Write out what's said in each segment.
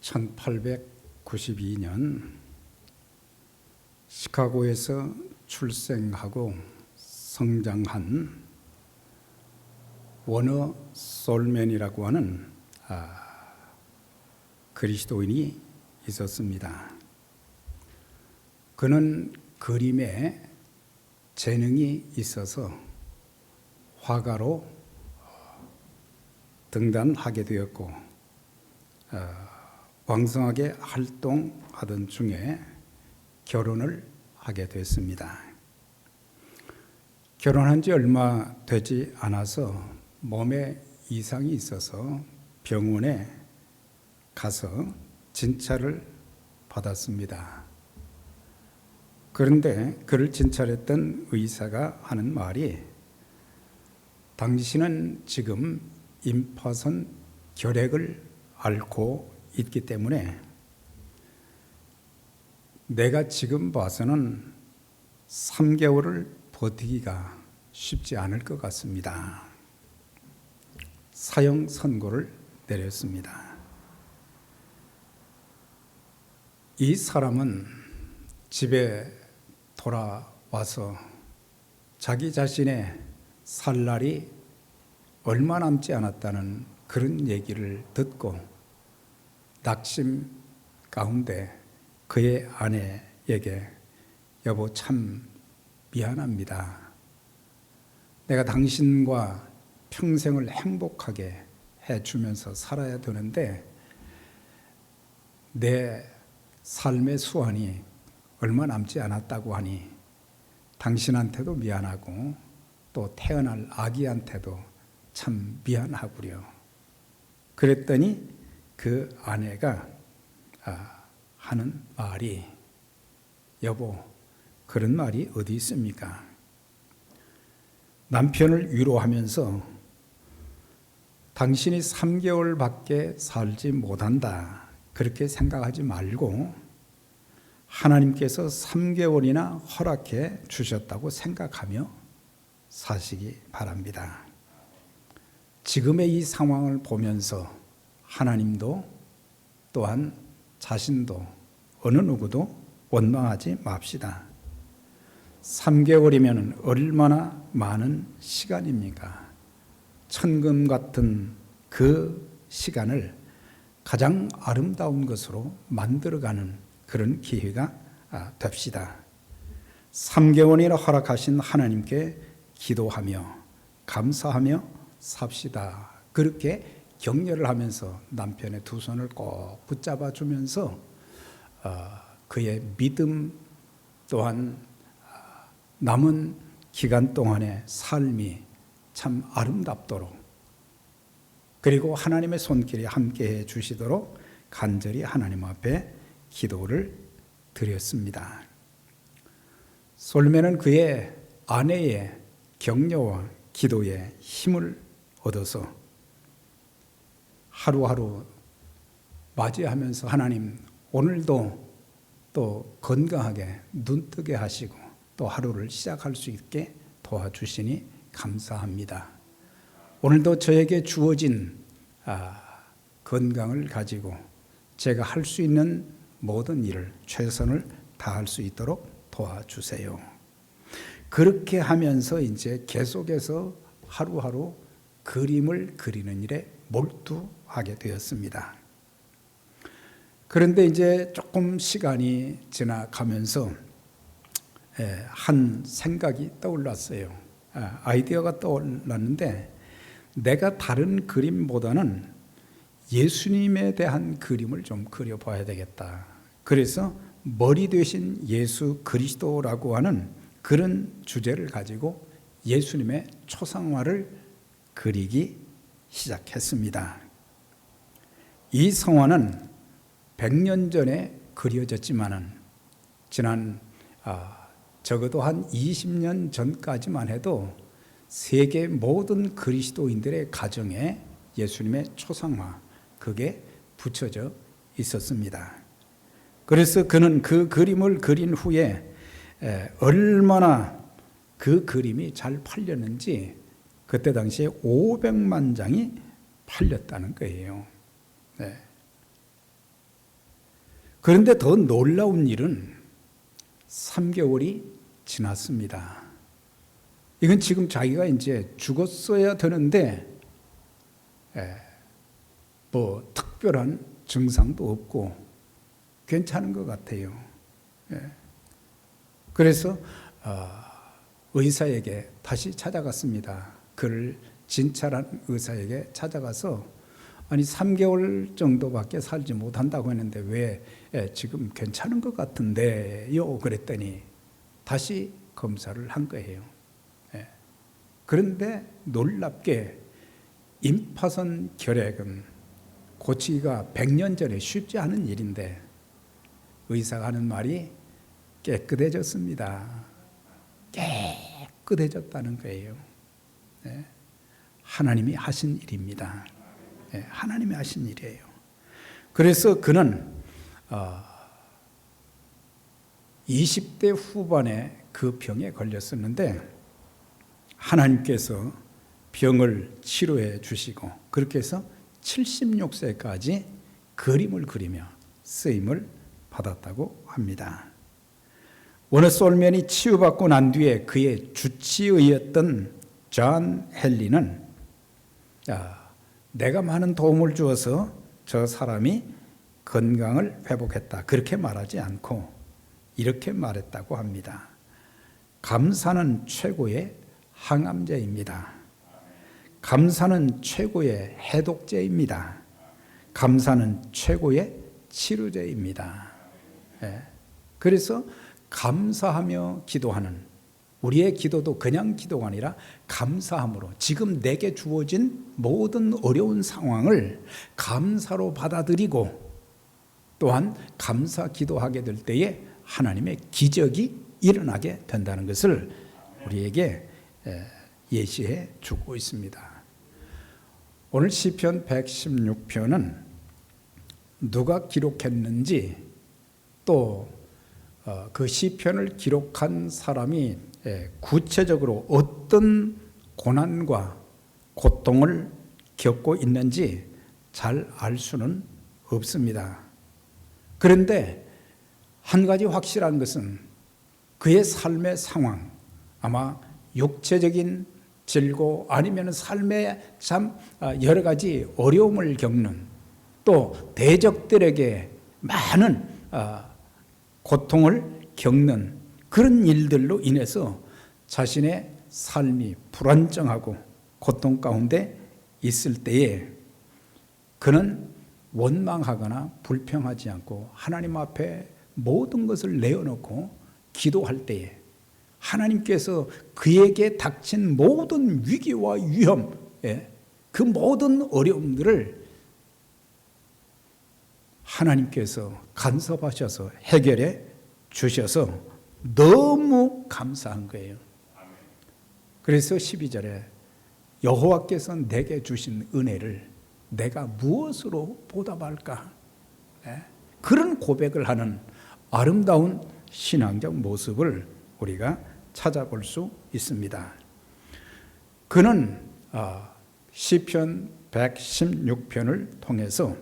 1892년 시카고에서 출생하고 성장한 워너 솔맨이라고 하는 그리스도인이 있었습니다. 그는 그림에 재능이 있어서 화가로 등단하게 되었고 왕성하게 활동하던 중에 결혼을 하게 됐습니다. 결혼한 지 얼마 되지 않아서 몸에 이상이 있어서 병원에 가서 진찰을 받았습니다. 그런데 그를 진찰했던 의사가 하는 말이, 당신은 지금 임파선 결핵을 앓고 있기 때문에 내가 지금 봐서는 3개월을 버티기가 쉽지 않을 것 같습니다. 사형 선고를 내렸습니다. 이 사람은 집에 돌아와서 자기 자신의 살 날이 얼마 남지 않았다는 그런 얘기를 듣고 낙심 가운데 그의 아내에게, 여보 참 미안합니다. 내가 당신과 평생을 행복하게 해주면서 살아야 되는데 내 삶의 수완이 얼마 남지 않았다고 하니 당신한테도 미안하고 또 태어날 아기한테도 참 미안하구려. 그랬더니 그 아내가 하는 말이, 여보 그런 말이 어디 있습니까? 남편을 위로하면서 당신이 3개월밖에 살지 못한다 그렇게 생각하지 말고 하나님께서 3개월이나 허락해 주셨다고 생각하며 사시기 바랍니다. 지금의 이 상황을 보면서 하나님도 또한 자신도 어느 누구도 원망하지 맙시다. 3개월이면 얼마나 많은 시간입니까? 천금 같은 그 시간을 가장 아름다운 것으로 만들어가는 그런 기회가 됩시다. 3개월이나 허락하신 하나님께 기도하며 감사하며 삽시다. 그렇게 격려를 하면서 남편의 두 손을 꼭 붙잡아 주면서 그의 믿음 또한 남은 기간 동안의 삶이 참 아름답도록, 그리고 하나님의 손길이 함께해 주시도록 간절히 하나님 앞에 기도를 드렸습니다. 솔맨은 그의 아내의 격려와 기도에 힘을 얻어서 하루하루 맞이하면서, 하나님 오늘도 또 건강하게 눈뜨게 하시고 또 하루를 시작할 수 있게 도와주시니 감사합니다. 오늘도 저에게 주어진 건강을 가지고 제가 할 수 있는 모든 일을 최선을 다할 수 있도록 도와주세요. 그렇게 하면서 이제 계속해서 하루하루 그림을 그리는 일에 몰두하게 되었습니다. 그런데 이제 조금 시간이 지나가면서 한 생각이 떠올랐어요. 아이디어가 떠올랐는데, 내가 다른 그림보다는 예수님에 대한 그림을 좀 그려봐야 되겠다. 그래서 머리 되신 예수 그리스도라고 하는 그런 주제를 가지고 예수님의 초상화를 그리기 시작했습니다. 이 성화는 100년 전에 그려졌지만은 지난 적어도 한 20년 전까지만 해도 세계 모든 그리스도인들의 가정에 예수님의 초상화, 그게 붙여져 있었습니다. 그래서 그는 그 그림을 그린 후에 얼마나 그 그림이 잘 팔렸는지 그때 당시에 500만 장이 팔렸다는 거예요. 네. 그런데 더 놀라운 일은 3개월이 지났습니다. 이건 지금 자기가 이제 죽었어야 되는데 뭐 특별한 증상도 없고 괜찮은 것 같아요. 그래서 의사에게 다시 찾아갔습니다. 그를 진찰한 의사에게 찾아가서 아니 3개월 정도밖에 살지 못한다고 했는데 왜 지금 괜찮은 것 같은데요? 그랬더니 다시 검사를 한 거예요. 그런데 놀랍게 임파선 결핵은 고치기가 100년 전에 쉽지 않은 일인데 의사가 하는 말이 깨끗해졌습니다. 깨끗해졌다는 거예요. 하나님이 하신 일입니다. 하나님이 하신 일이에요. 그래서 그는 20대 후반에 그 병에 걸렸었는데 하나님께서 병을 치료해 주시고 그렇게 해서 76세까지 그림을 그리며 쓰임을 받았다고 합니다. 워너스 올면이 치유받고 난 뒤에 그의 주치의였던 존 헨리는 내가 많은 도움을 주어서 저 사람이 건강을 회복했다 그렇게 말하지 않고 이렇게 말했다고 합니다. 감사는 최고의 항암제입니다. 감사는 최고의 해독제입니다. 감사는 최고의 치료제입니다. 그래서 감사하며 기도하는 우리의 기도도 그냥 기도가 아니라 감사함으로 지금 내게 주어진 모든 어려운 상황을 감사로 받아들이고 또한 감사 기도하게 될 때에 하나님의 기적이 일어나게 된다는 것을 우리에게 예시해 주고 있습니다. 오늘 시편 116편은 누가 기록했는지 또 그 시편을 기록한 사람이 구체적으로 어떤 고난과 고통을 겪고 있는지 잘 알 수는 없습니다. 그런데 한 가지 확실한 것은 그의 삶의 상황, 아마 육체적인 질고 아니면 삶의 참 여러 가지 어려움을 겪는 또 대적들에게 많은 고통을 겪는 그런 일들로 인해서 자신의 삶이 불안정하고 고통 가운데 있을 때에 그는 원망하거나 불평하지 않고 하나님 앞에 모든 것을 내어놓고 기도할 때에 하나님께서 그에게 닥친 모든 위기와 위험, 그 모든 어려움들을 하나님께서 간섭하셔서 해결해 주셔서 너무 감사한 거예요. 그래서 12절에 여호와께서 내게 주신 은혜를 내가 무엇으로 보답할까? 그런 고백을 하는 아름다운 신앙적 모습을 우리가 찾아볼 수 있습니다. 그는 시편 116편을 통해서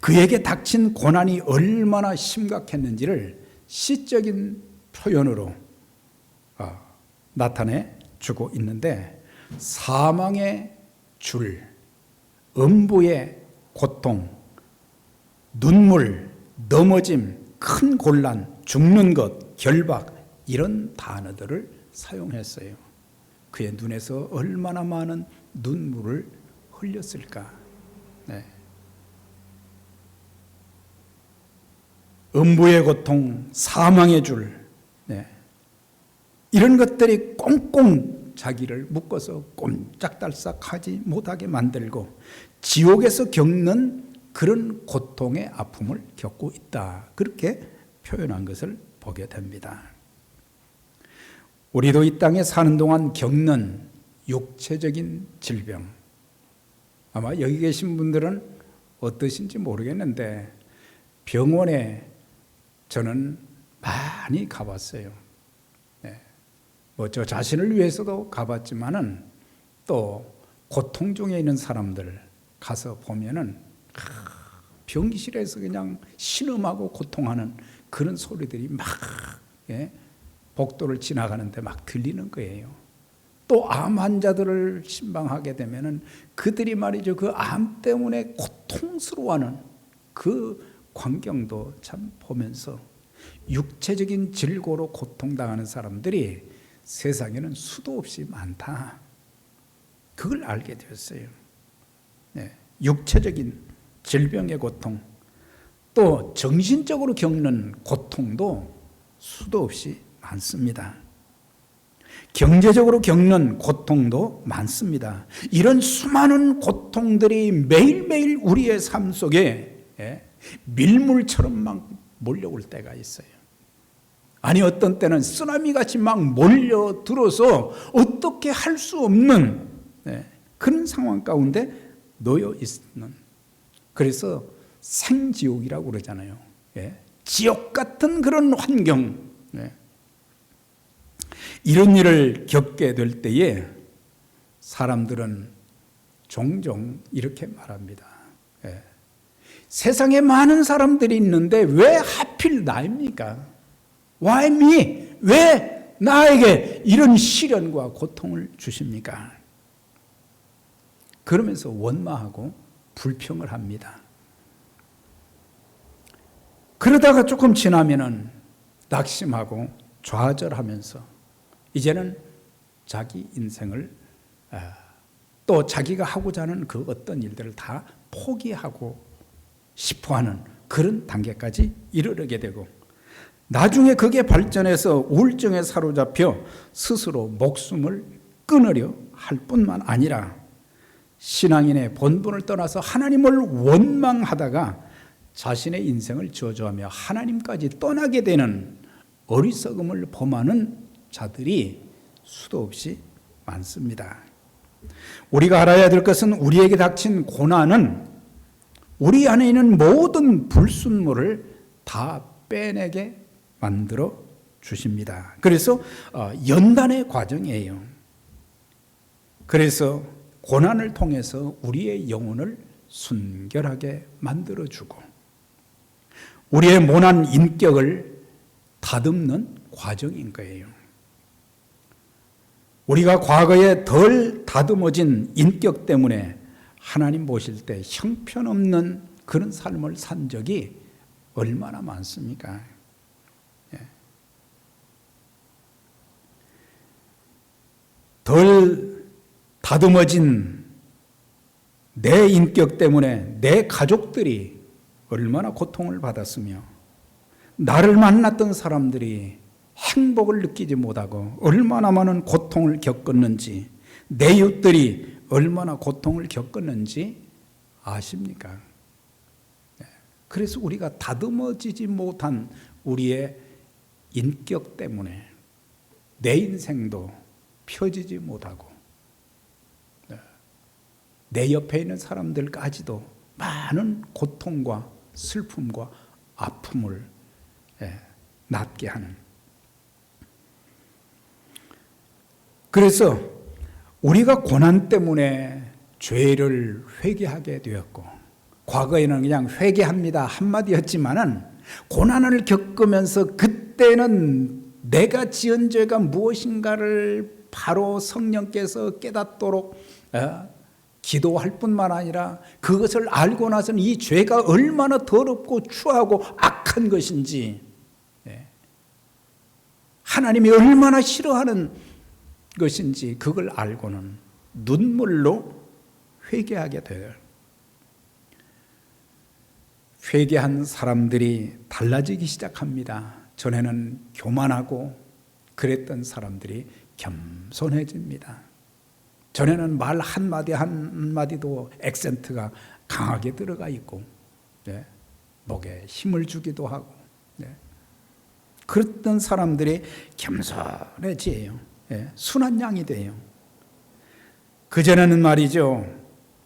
그에게 닥친 고난이 얼마나 심각했는지를 시적인 표현으로 나타내 주고 있는데 사망의 줄, 음부의 고통, 눈물, 넘어짐, 큰 곤란, 죽는 것, 결박 이런 단어들을 사용했어요. 그의 눈에서 얼마나 많은 눈물을 흘렸을까. 음부의 고통, 사망의 줄, 이런 것들이 꽁꽁 자기를 묶어서 꼼짝달싹하지 못하게 만들고 지옥에서 겪는 그런 고통의 아픔을 겪고 있다. 그렇게 표현한 것을 보게 됩니다. 우리도 이 땅에 사는 동안 겪는 육체적인 질병, 아마 여기 계신 분들은 어떠신지 모르겠는데 병원에 저는 많이 가봤어요. 저 자신을 위해서도 가봤지만은 또 고통 중에 있는 사람들 가서 보면은 병실에서 그냥 신음하고 고통하는 그런 소리들이 막 복도를 지나가는데 막 들리는 거예요. 또 암 환자들을 신방하게 되면은 그들이 말이죠, 그 암 때문에 고통스러워하는 그 광경도 참 보면서 육체적인 질고로 고통당하는 사람들이 세상에는 수도 없이 많다. 그걸 알게 되었어요. 육체적인 질병의 고통, 또 정신적으로 겪는 고통도 수도 없이 많습니다. 경제적으로 겪는 고통도 많습니다. 이런 수많은 고통들이 매일매일 우리의 삶 속에 밀물처럼 막 몰려올 때가 있어요. 아니 어떤 때는 쓰나미같이 막 몰려들어서 어떻게 할 수 없는 그런 상황 가운데 놓여 있는, 그래서 생지옥이라고 그러잖아요. 지옥 같은 그런 환경, 이런 일을 겪게 될 때에 사람들은 종종 이렇게 말합니다. 세상에 많은 사람들이 있는데 왜 하필 나입니까? Why me? 왜 나에게 이런 시련과 고통을 주십니까? 그러면서 원망하고 불평을 합니다. 그러다가 조금 지나면은 낙심하고 좌절하면서 이제는 자기 인생을 또 자기가 하고자 하는 그 어떤 일들을 다 포기하고 싶어하는 그런 단계까지 이르게 되고, 나중에 그게 발전해서 우울증에 사로잡혀 스스로 목숨을 끊으려 할 뿐만 아니라 신앙인의 본분을 떠나서 하나님을 원망하다가 자신의 인생을 저주하며 하나님까지 떠나게 되는 어리석음을 범하는 자들이 수도 없이 많습니다. 우리가 알아야 될 것은 우리에게 닥친 고난은 우리 안에 있는 모든 불순물을 다 빼내게 만들어 주십니다. 그래서 연단의 과정이에요. 그래서 고난을 통해서 우리의 영혼을 순결하게 만들어주고 우리의 모난 인격을 다듬는 과정인 거예요. 우리가 과거에 덜 다듬어진 인격 때문에 하나님 보실 때 형편없는 그런 삶을 산 적이 얼마나 많습니까? 덜 다듬어진 내 인격 때문에 내 가족들이 얼마나 고통을 받았으며, 나를 만났던 사람들이 행복을 느끼지 못하고 얼마나 많은 고통을 겪었는지, 내 이웃들이 얼마나 고통을 겪었는지 아십니까? 그래서 우리가 다듬어지지 못한 우리의 인격 때문에 내 인생도 펴지지 못하고 내 옆에 있는 사람들까지도 많은 고통과 슬픔과 아픔을 낳게 하는, 그래서 우리가 고난 때문에 죄를 회개하게 되었고, 과거에는 그냥 회개합니다 한마디였지만은 고난을 겪으면서 그때는 내가 지은 죄가 무엇인가를 바로 성령께서 깨닫도록 기도할 뿐만 아니라 그것을 알고 나서는 이 죄가 얼마나 더럽고 추하고 악한 것인지, 하나님이 얼마나 싫어하는 것인지 그걸 알고는 눈물로 회개하게 돼요. 회개한 사람들이 달라지기 시작합니다. 전에는 교만하고 그랬던 사람들이 겸손해집니다. 전에는 말 한마디 한마디도 액센트가 강하게 들어가 있고 목에 힘을 주기도 하고 그랬던 사람들이 겸손해지요. 순한 양이 돼요. 그전에는 말이죠,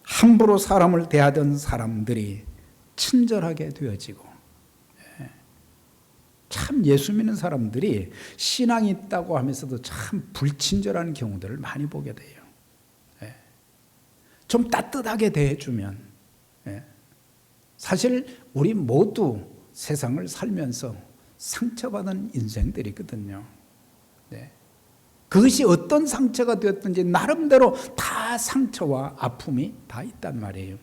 함부로 사람을 대하던 사람들이 친절하게 되어지고, 참 예수 믿는 사람들이 신앙이 있다고 하면서도 참 불친절한 경우들을 많이 보게 돼요. 좀 따뜻하게 대해주면 사실 우리 모두 세상을 살면서 상처받은 인생들이거든요. 네. 그것이 어떤 상처가 되었든지 나름대로 다 상처와 아픔이 다 있단 말이에요.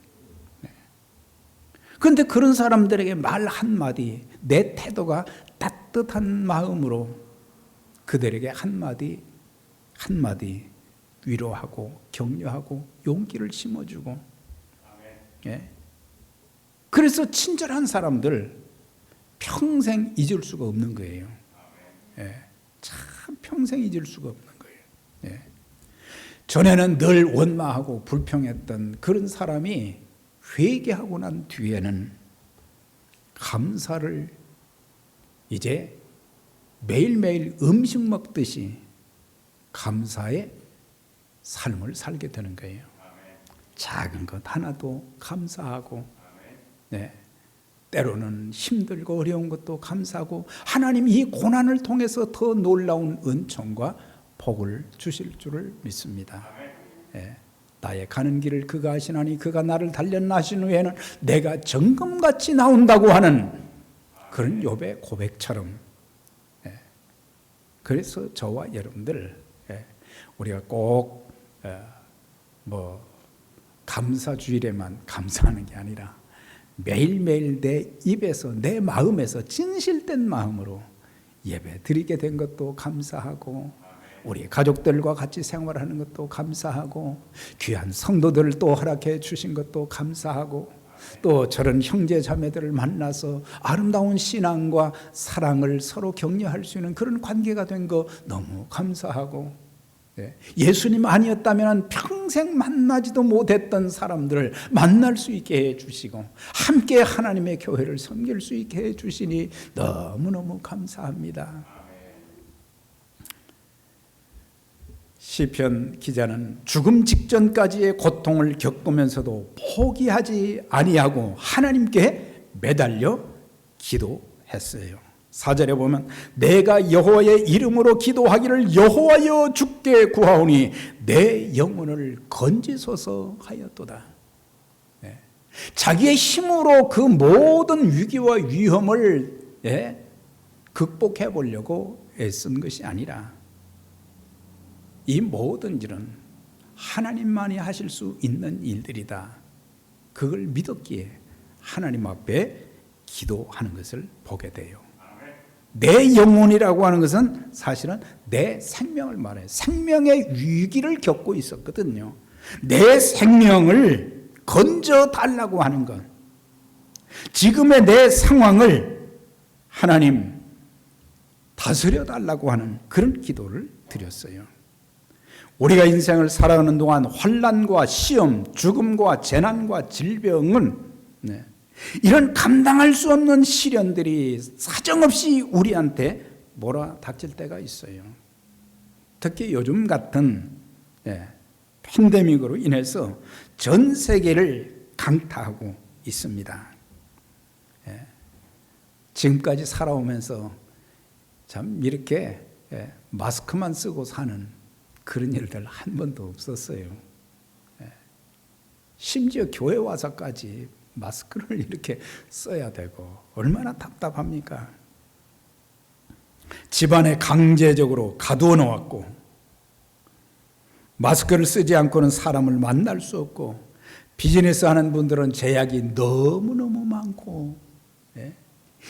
그런데 그런 사람들에게 말 한마디, 내 태도가 따뜻한 마음으로 그들에게 한마디 위로하고 격려하고 용기를 심어주고, 예. 그래서 친절한 사람들 평생 잊을 수가 없는 거예요. 예. 참 평생 잊을 수가 없는 거예요. 예. 전에는 늘 원망하고 불평했던 그런 사람이 회개하고 난 뒤에는 감사를 이제 매일매일 음식 먹듯이 감사의 삶을 살게 되는 거예요. 작은 것 하나도 감사하고, 네. 때로는 힘들고 어려운 것도 감사하고, 하나님 이 고난을 통해서 더 놀라운 은총과 복을 주실 줄을 믿습니다. 네. 나의 가는 길을 그가 아시나니 그가 나를 단련하신 후에는 내가 정금같이 나온다고 하는 그런 욥의 고백처럼, 네. 그래서 저와 여러분들, 네. 우리가 꼭 감사주일에만 감사하는 게 아니라 매일매일 내 입에서 내 마음에서 진실된 마음으로 예배 드리게 된 것도 감사하고, 우리 가족들과 같이 생활하는 것도 감사하고, 귀한 성도들을 또 허락해 주신 것도 감사하고, 또 저런 형제 자매들을 만나서 아름다운 신앙과 사랑을 서로 격려할 수 있는 그런 관계가 된 거 너무 감사하고, 예수님 아니었다면 평생 만나지도 못했던 사람들을 만날 수 있게 해주시고 함께 하나님의 교회를 섬길 수 있게 해주시니 너무너무 감사합니다. 시편 기자는 죽음 직전까지의 고통을 겪으면서도 포기하지 아니하고 하나님께 매달려 기도했어요. 4절에 보면 내가 여호와의 이름으로 기도하기를 여호와여 주께 구하오니 내 영혼을 건지소서 하였도다. 네. 자기의 힘으로 그 모든 위기와 위험을, 네, 극복해 보려고 애쓴 것이 아니라 이 모든 일은 하나님만이 하실 수 있는 일들이다. 그걸 믿었기에 하나님 앞에 기도하는 것을 보게 돼요. 내 영혼이라고 하는 것은 사실은 내 생명을 말해요. 생명의 위기를 겪고 있었거든요. 내 생명을 건져달라고 하는 것, 지금의 내 상황을 하나님 다스려달라고 하는 그런 기도를 드렸어요. 우리가 인생을 살아가는 동안 환난과 시험, 죽음과 재난과 질병은, 네, 이런 감당할 수 없는 시련들이 사정없이 우리한테 몰아닥칠 때가 있어요. 특히 요즘 같은, 예, 팬데믹으로 인해서 전 세계를 강타하고 있습니다. 예, 지금까지 살아오면서 참 이렇게, 예, 마스크만 쓰고 사는 그런 일들 한 번도 없었어요. 예, 심지어 교회 와서까지 마스크를 이렇게 써야 되고 얼마나 답답합니까? 집안에 강제적으로 가두어 놓았고, 마스크를 쓰지 않고는 사람을 만날 수 없고, 비즈니스 하는 분들은 제약이 너무너무 많고, 예?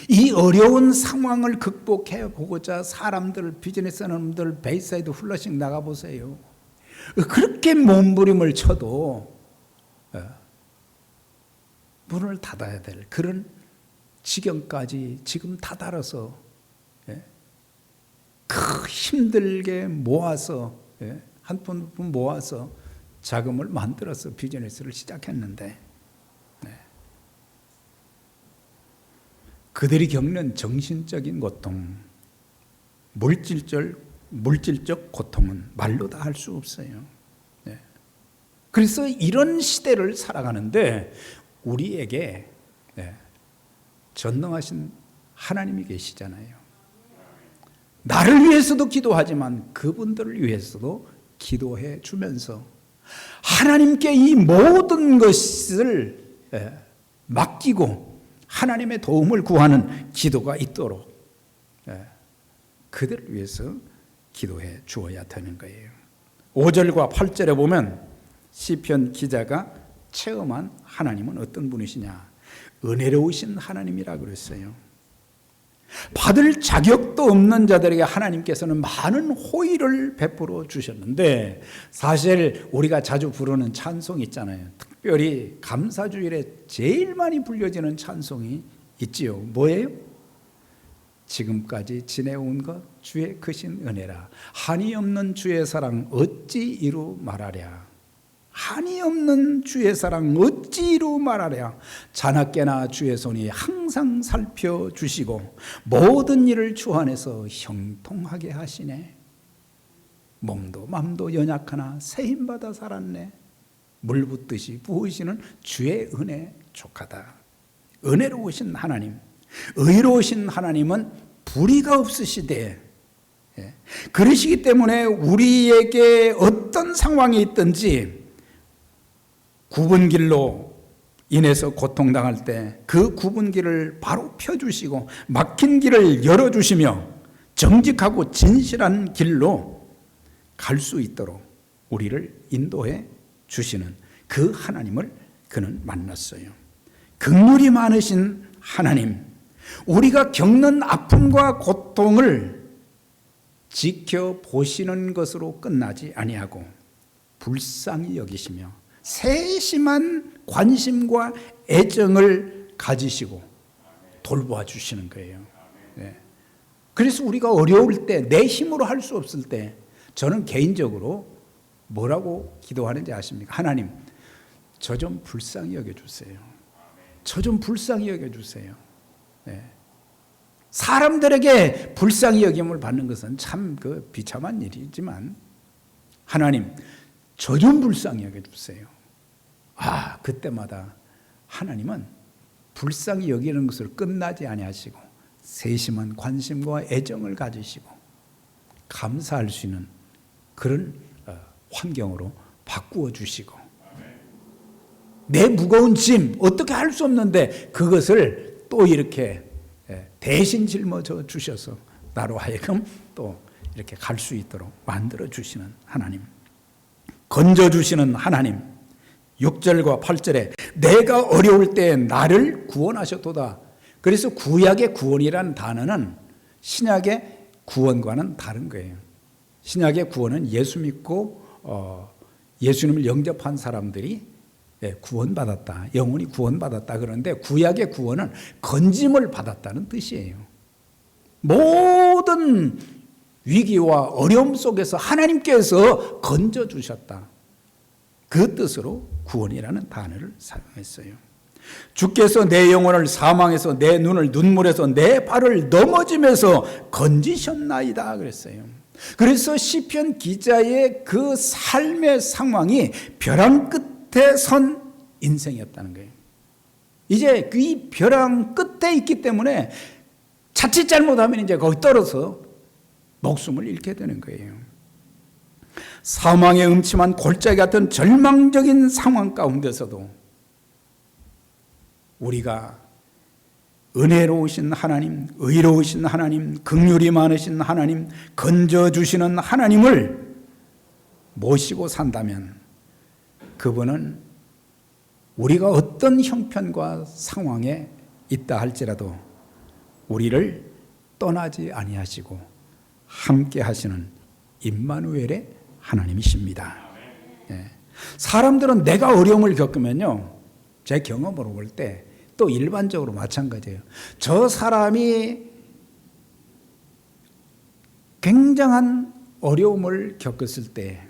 이 어려운 상황을 극복해 보고자 사람들, 비즈니스 하는 분들 베이사이드 훌러싱 나가보세요. 그렇게 몸부림을 쳐도 문을 닫아야 될 그런 지경까지 지금 다다라서, 힘들게 모아서, 한 푼 모아서 자금을 만들어서 비즈니스를 시작했는데, 그들이 겪는 정신적인 고통, 물질적 고통은 말로 다 할 수 없어요. 그래서 이런 시대를 살아가는데 우리에게, 전능하신 하나님이 계시잖아요. 나를 위해서도 기도하지만 그분들을 위해서도 기도해 주면서 하나님께 이 모든 것을 맡기고 하나님의 도움을 구하는 기도가 있도록 그들을 위해서 기도해 주어야 되는 거예요. 5절과 8절에 보면 시편 기자가 체험한 하나님은 어떤 분이시냐? 은혜로우신 하나님이라 그랬어요. 받을 자격도 없는 자들에게 하나님께서는 많은 호의를 베풀어 주셨는데, 사실 우리가 자주 부르는 찬송이 있잖아요. 특별히 감사주일에 제일 많이 불려지는 찬송이 있지요. 뭐예요? 지금까지 지내온 것 주의 크신 은혜라. 한이 없는 주의 사랑 어찌 이루 말하랴. 한이 없는 주의 사랑 어찌 이루 말하랴. 자나깨나 주의 손이 항상 살펴주시고 모든 일을 주 안에서 형통하게 하시네. 몸도 맘도 연약하나 새 힘받아 살았네. 물 붓듯이 부으시는 주의 은혜 족하다. 은혜로우신 하나님, 의로우신 하나님은 불의가 없으시되, 그러시기 때문에 우리에게 어떤 상황이 있든지 굽은 길로 인해서 고통당할 때 그 굽은 길을 바로 펴주시고 막힌 길을 열어주시며 정직하고 진실한 길로 갈 수 있도록 우리를 인도해 주시는 그 하나님을 그는 만났어요. 긍휼이 많으신 하나님, 우리가 겪는 아픔과 고통을 지켜보시는 것으로 끝나지 아니하고 불쌍히 여기시며 세심한 관심과 애정을 가지시고 돌보아 주시는 거예요. 그래서 우리가 어려울 때, 내 힘으로 할 수 없을 때 저는 개인적으로 뭐라고 기도하는지 아십니까? 하나님, 저 좀 불쌍히 여겨주세요. 저 좀 불쌍히 여겨주세요. 사람들에게 불쌍히 여김을 받는 것은 참 비참한 일이지만, 하나님, 저 좀 불쌍히 여겨주세요. 그때마다 하나님은 불쌍히 여기는 것을 끝나지 아니하시고 세심한 관심과 애정을 가지시고 감사할 수 있는 그런 환경으로 바꾸어 주시고, 내 무거운 짐 어떻게 할 수 없는데 그것을 또 이렇게 대신 짊어져 주셔서 나로 하여금 또 이렇게 갈 수 있도록 만들어 주시는 하나님, 건져 주시는 하나님. 6절과 8절에 내가 어려울 때 나를 구원하셨도다. 그래서 구약의 구원이라는 단어는 신약의 구원과는 다른 거예요. 신약의 구원은 예수 믿고 예수님을 영접한 사람들이 구원받았다, 영혼이 구원받았다. 그런데 구약의 구원은 건짐을 받았다는 뜻이에요. 모든 위기와 어려움 속에서 하나님께서 건져주셨다, 그 뜻으로 구원이라는 단어를 사용했어요. 주께서 내 영혼을 사망에서, 내 눈을 눈물에서, 내 발을 넘어짐에서 건지셨나이다 그랬어요. 그래서 시편 기자의 그 삶의 상황이 벼랑 끝에 선 인생이었다는 거예요. 이제 이 벼랑 끝에 있기 때문에 자칫 잘못하면 이제 거기 떨어서 목숨을 잃게 되는 거예요. 사망의 음침한 골짜기 같은 절망적인 상황 가운데서도 우리가 은혜로우신 하나님, 의로우신 하나님, 긍휼이 많으신 하나님, 건져주시는 하나님을 모시고 산다면 그분은 우리가 어떤 형편과 상황에 있다 할지라도 우리를 떠나지 아니하시고 함께 하시는 임마누엘의 하나님이십니다. 사람들은 내가 어려움을 겪으면요, 제 경험으로 볼 때 또 일반적으로 마찬가지예요. 저 사람이 굉장한 어려움을 겪었을 때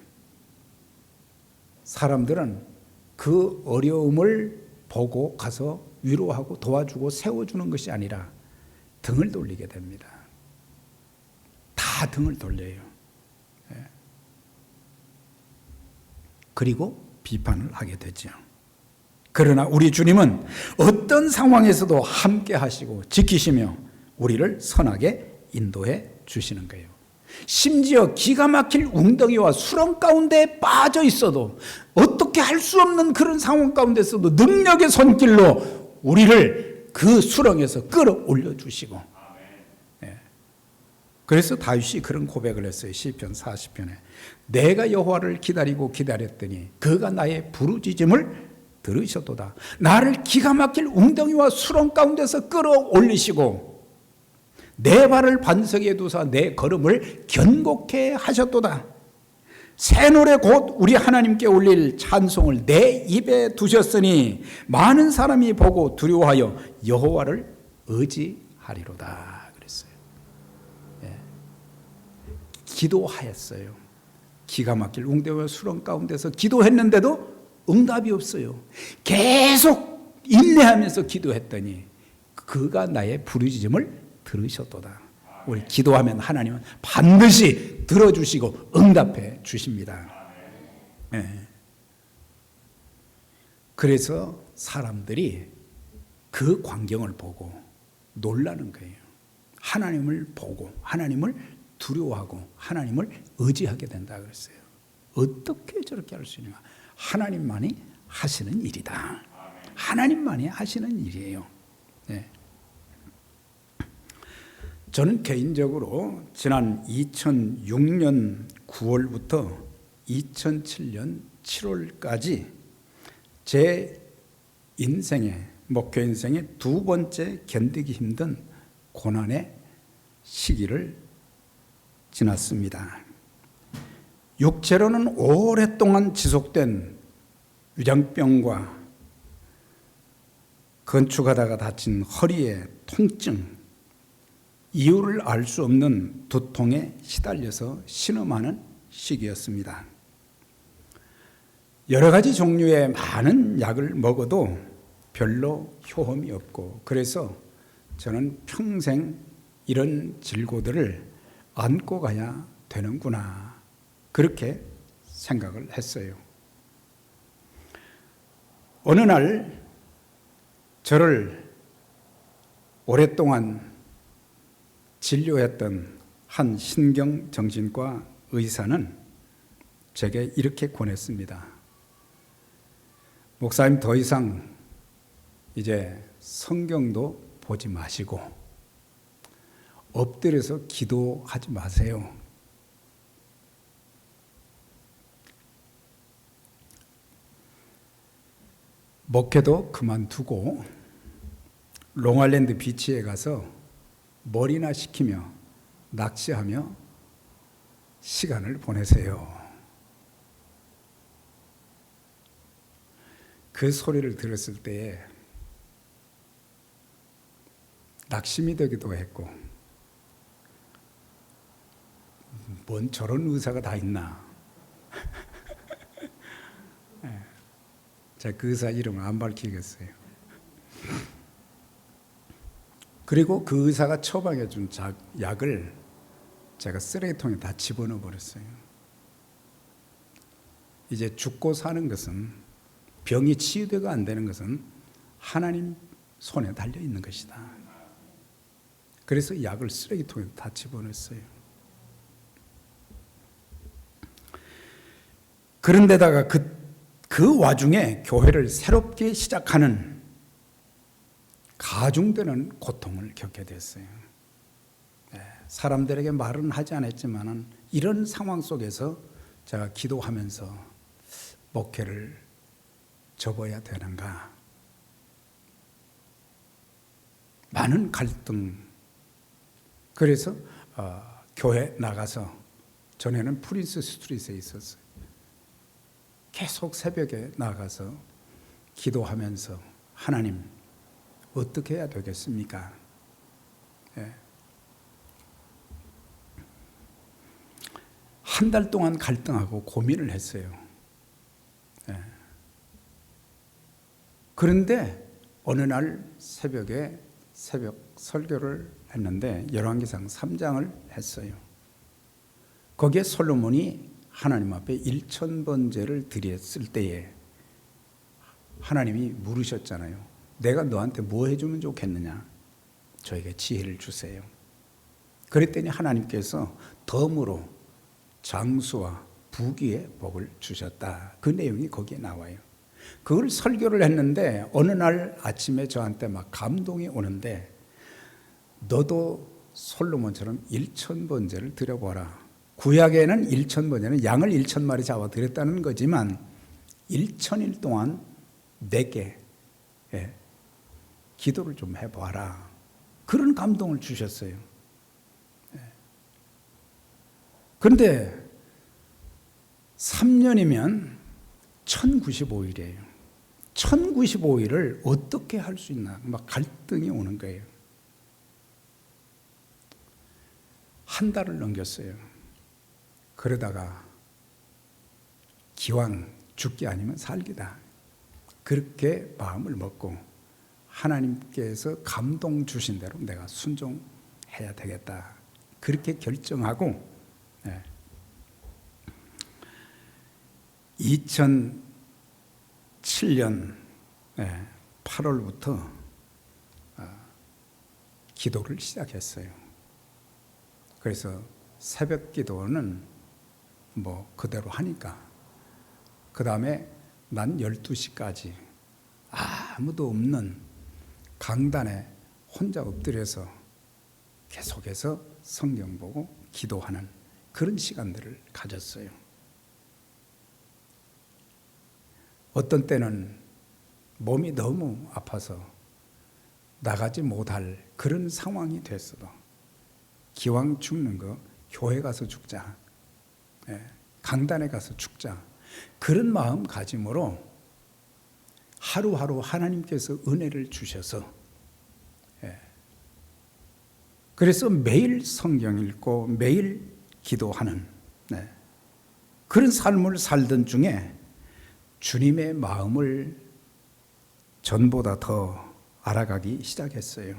사람들은 그 어려움을 보고 가서 위로하고 도와주고 세워주는 것이 아니라 등을 돌리게 됩니다. 다 등을 돌려요. 그리고 비판을 하게 되죠. 그러나 우리 주님은 어떤 상황에서도 함께 하시고 지키시며 우리를 선하게 인도해 주시는 거예요. 심지어 기가 막힐 웅덩이와 수렁 가운데 빠져 있어도, 어떻게 할 수 없는 그런 상황 가운데서도 능력의 손길로 우리를 그 수렁에서 끌어올려 주시고. 예. 그래서 다윗이 그런 고백을 했어요. 시편 40편에 내가 여호와를 기다리고 기다렸더니 그가 나의 부르짖음을 들으셨도다. 나를 기가 막힐 웅덩이와 수렁 가운데서 끌어올리시고 내 발을 반석에 두사 내 걸음을 견고케 하셨도다. 새 노래 곧 우리 하나님께 올릴 찬송을 내 입에 두셨으니 많은 사람이 보고 두려워하여 여호와를 의지하리로다 그랬어요. 예. 기도하였어요. 기가 막힐 웅덩이와 수렁 가운데서 기도했는데도 응답이 없어요. 계속 인내하면서 기도했더니 그가 나의 부르짖음을 들으셨도다. 우리 기도하면 하나님은 반드시 들어주시고 응답해 주십니다. 네. 그래서 사람들이 그 광경을 보고 놀라는 거예요. 하나님을 보고 하나님을 두려워하고 하나님을 의지하게 된다 그랬어요. 어떻게 저렇게 할 수 있는가? 하나님만이 하시는 일이다. 하나님만이 하시는 일이에요. 네. 저는 개인적으로 지난 2006년 9월부터 2007년 7월까지 제 인생의 목회 인생의 두 번째 견디기 힘든 고난의 시기를 지났습니다. 육체로는 오랫동안 지속된 위장병과 건축하다가 다친 허리의 통증, 이유를 알 수 없는 두통에 시달려서 신음하는 시기였습니다. 여러 가지 종류의 많은 약을 먹어도 별로 효험이 없고 그래서 저는 평생 이런 질고들을 안고 가야 되는구나 그렇게 생각을 했어요. 어느 날 저를 오랫동안 진료했던 한 신경정신과 의사는 제게 이렇게 권했습니다. 목사님, 더 이상 이제 성경도 보지 마시고 엎드려서 기도하지 마세요. 목회도 그만두고 롱아일랜드 비치에 가서 머리나 식히며 낚시하며 시간을 보내세요. 그 소리를 들었을 때에 낙심이 되기도 했고 뭔 저런 의사가 다 있나. 제가 그 의사 이름을 안 밝히겠어요. 그리고 그 의사가 처방해 준 약을 제가 쓰레기통에 다 집어넣어 버렸어요. 이제 죽고 사는 것은, 병이 치유되고 안 되는 것은 하나님 손에 달려 있는 것이다. 그래서 약을 쓰레기통에 다 집어넣었어요. 그런데다가 그 와중에 교회를 새롭게 시작하는 가중되는 고통을 겪게 됐어요. 사람들에게 말은 하지 않았지만 이런 상황 속에서 제가 기도하면서 목회를 접어야 되는가. 많은 갈등. 그래서 교회 나가서, 전에는 프린스 스트리트에 있었어요. 계속 새벽에 나가서 기도하면서 하나님 어떻게 해야 되겠습니까? 한 달 동안 갈등하고 고민을 했어요. 그런데 어느 날 새벽에 새벽 설교를 했는데 열왕기상 3장을 했어요. 거기에 솔로몬이 하나님 앞에 1000번제를 드렸을 때에 하나님이 물으셨잖아요. 내가 너한테 뭐 해주면 좋겠느냐? 저에게 지혜를 주세요. 그랬더니 하나님께서 덤으로 장수와 부귀의 복을 주셨다. 그 내용이 거기에 나와요. 그걸 설교를 했는데 어느 날 아침에 저한테 막 감동이 오는데 너도 솔로몬처럼 1,000번제를 드려보라. 구약에는 1,000번제는 양을 1,000마리 잡아 드렸다는 거지만 1,000일 동안 내게 기도를 좀 해봐라. 그런 감동을 주셨어요. 그런데 3년이면 1095일이에요. 1095일을 어떻게 할 수 있나 막 갈등이 오는 거예요. 한 달을 넘겼어요. 그러다가 기왕 죽기 아니면 살기다. 그렇게 마음을 먹고 하나님께서 감동 주신 대로 내가 순종해야 되겠다. 그렇게 결정하고 2007년 8월부터 기도를 시작했어요. 그래서 새벽 기도는 뭐 그대로 하니까 그 다음에 난 12시까지 아무도 없는 강단에 혼자 엎드려서 계속해서 성경 보고 기도하는 그런 시간들을 가졌어요. 어떤 때는 몸이 너무 아파서 나가지 못할 그런 상황이 됐어도 기왕 죽는 거 교회 가서 죽자, 강단에 가서 죽자, 그런 마음가짐으로 하루하루 하나님께서 은혜를 주셔서 그래서 매일 성경 읽고 매일 기도하는 그런 삶을 살던 중에 주님의 마음을 전보다 더 알아가기 시작했어요.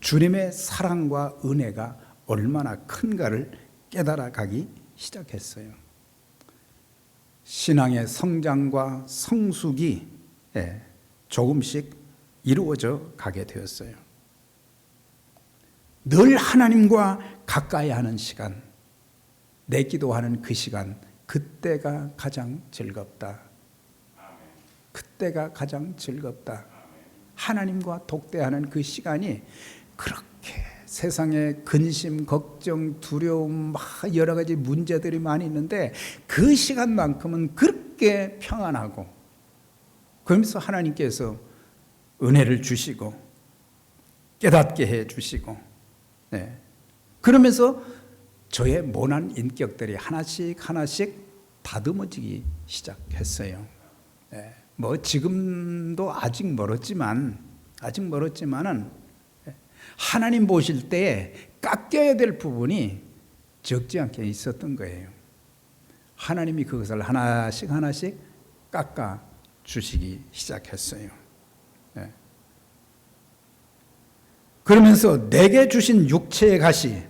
주님의 사랑과 은혜가 얼마나 큰가를 깨달아가기 시작했어요. 신앙의 성장과 성숙이 조금씩 이루어져 가게 되었어요. 늘 하나님과 가까이 하는 시간, 내 기도하는 그 시간, 그때가 가장 즐겁다. 그때가 가장 즐겁다. 하나님과 독대하는 그 시간이 그렇게 세상에 근심, 걱정, 두려움, 여러 가지 문제들이 많이 있는데 그 시간만큼은 그렇게 평안하고 그러면서 하나님께서 은혜를 주시고 깨닫게 해 주시고 그러면서 저의 모난 인격들이 하나씩 하나씩 다듬어지기 시작했어요. 뭐 지금도 아직 멀었지만은 하나님 보실 때 깎여야 될 부분이 적지 않게 있었던 거예요. 하나님이 그것을 하나씩 하나씩 깎아 주시기 시작했어요. 그러면서 내게 주신 육체의 가시,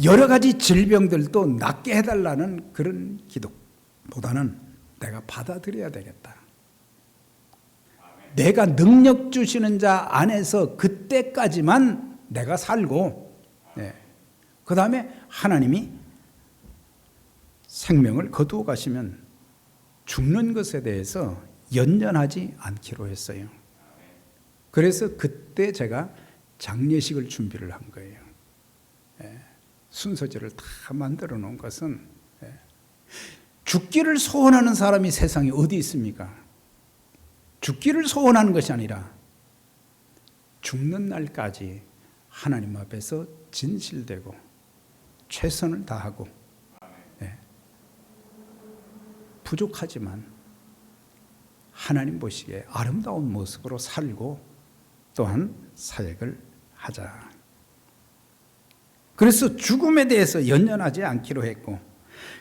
여러 가지 질병들도 낫게 해달라는 그런 기도보다는 내가 받아들여야 되겠다. 내가 능력 주시는 자 안에서 그때까지만 내가 살고 그 다음에 하나님이 생명을 거두어 가시면 죽는 것에 대해서 연연하지 않기로 했어요. 그래서 그때 제가 장례식을 준비를 한 거예요. 순서지를 다 만들어 놓은 것은 죽기를 소원하는 사람이 세상에 어디 있습니까? 죽기를 소원하는 것이 아니라 죽는 날까지 하나님 앞에서 진실되고 최선을 다하고 부족하지만 하나님 보시기에 아름다운 모습으로 살고 또한 사역을 하자. 그래서 죽음에 대해서 연연하지 않기로 했고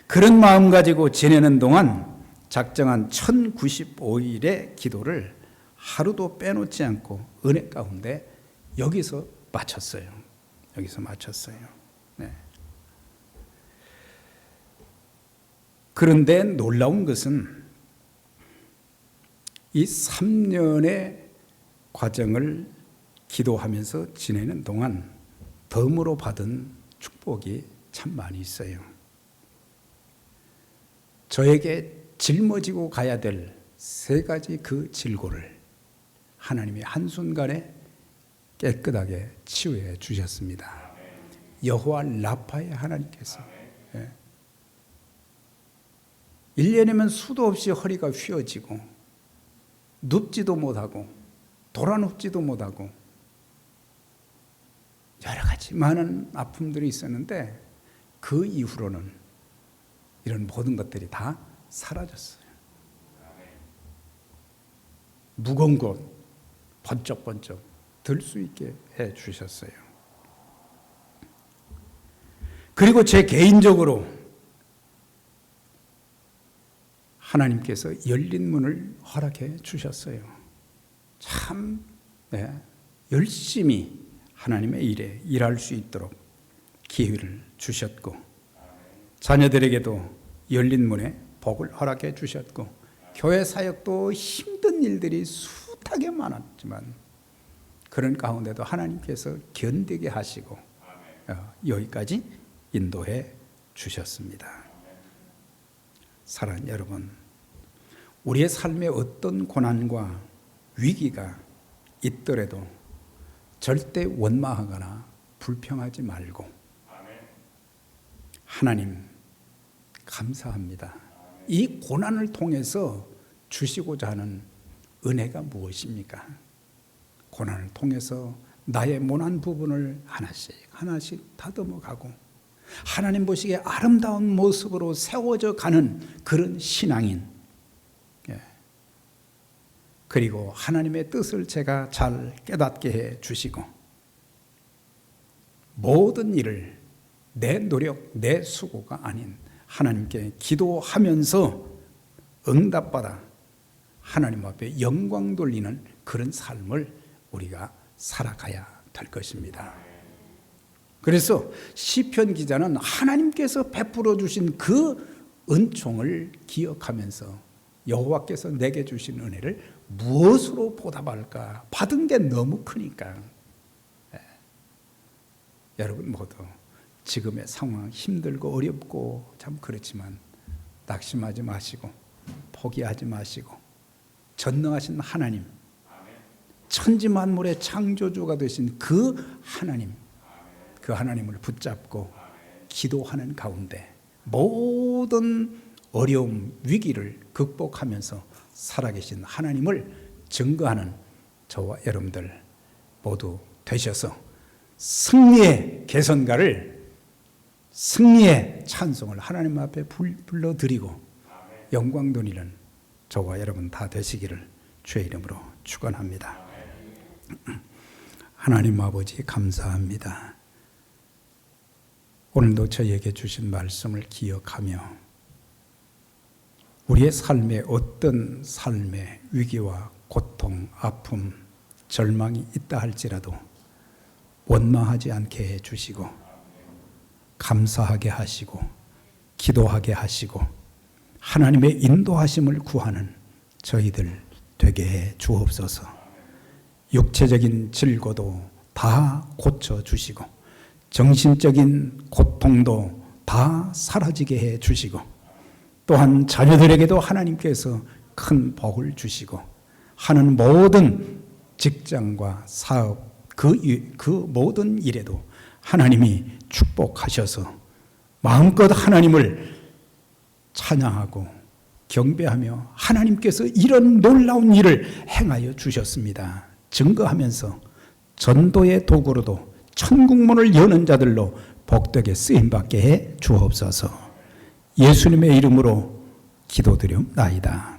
그런 마음 가지고 지내는 동안 작정한 1095일의 기도를 하루도 빼놓지 않고 은혜 가운데 여기서 마쳤어요. 그런데 놀라운 것은 이 3년의 과정을 기도하면서 지내는 동안 덤으로 받은 축복이 참 많이 있어요. 저에게 짊어지고 가야 될 세 가지 그 질고를 하나님이 한순간에 깨끗하게 치유해 주셨습니다. 여호와 라파의 하나님께서 1년이면 수도 없이 허리가 휘어지고 눕지도 못하고 돌아눕지도 못하고 여러 가지 많은 아픔들이 있었는데 그 이후로는 이런 모든 것들이 다 사라졌어요. 무거운 것 번쩍번쩍 들 수 있게 해 주셨어요. 그리고 제 개인적으로 하나님께서 열린 문을 허락해 주셨어요. 참 열심히 하나님의 일에 일할 수 있도록 기회를 주셨고 자녀들에게도 열린 문에 복을 허락해 주셨고 교회 사역도 힘든 일들이 숱하게 많았지만 그런 가운데도 하나님께서 견디게 하시고 여기까지 인도해 주셨습니다. 사랑하는 여러분, 우리의 삶에 어떤 고난과 위기가 있더라도 절대 원망하거나 불평하지 말고 하나님 감사합니다. 이 고난을 통해서 주시고자 하는 은혜가 무엇입니까? 고난을 통해서 나의 모난 부분을 하나씩 다듬어 가고 하나님 보시기에 아름다운 모습으로 세워져 가는 그런 신앙인, 그리고 하나님의 뜻을 제가 잘 깨닫게 해 주시고 모든 일을 내 노력, 내 수고가 아닌 하나님께 기도하면서 응답받아 하나님 앞에 영광 돌리는 그런 삶을 우리가 살아가야 될 것입니다. 그래서 시편 기자는 하나님께서 베풀어 주신 그 은총을 기억하면서 여호와께서 내게 주신 은혜를 무엇으로 보답할까? 받은 게 너무 크니까. 여러분 모두 지금의 상황 힘들고 어렵고 참 그렇지만 낙심하지 마시고 포기하지 마시고 전능하신 하나님, 천지 만물의 창조주가 되신 그 하나님, 그 하나님을 붙잡고 기도하는 가운데 모든 어려움, 위기를 극복하면서 살아계신 하나님을 증거하는 저와 여러분들 모두 되셔서 승리의 개선가를, 승리의 찬송을 하나님 앞에 불러드리고 영광 돌리는 저와 여러분 다 되시기를 주의 이름으로 축원합니다. 하나님 아버지 감사합니다. 오늘도 저희에게 주신 말씀을 기억하며 우리의 삶에 어떤 삶의 위기와 고통, 아픔, 절망이 있다 할지라도 원망하지 않게 해주시고 감사하게 하시고 기도하게 하시고 하나님의 인도하심을 구하는 저희들 되게 해 주옵소서. 육체적인 질고도 다 고쳐주시고 정신적인 고통도 다 사라지게 해 주시고 또한 자녀들에게도 하나님께서 큰 복을 주시고 하는 모든 직장과 사업 그 모든 일에도 하나님이 축복하셔서 마음껏 하나님을 찬양하고 경배하며 하나님께서 이런 놀라운 일을 행하여 주셨습니다. 증거하면서 전도의 도구로도 천국문을 여는 자들로 복되게 쓰임받게 해 주옵소서. 예수님의 이름으로 기도드리옵나이다.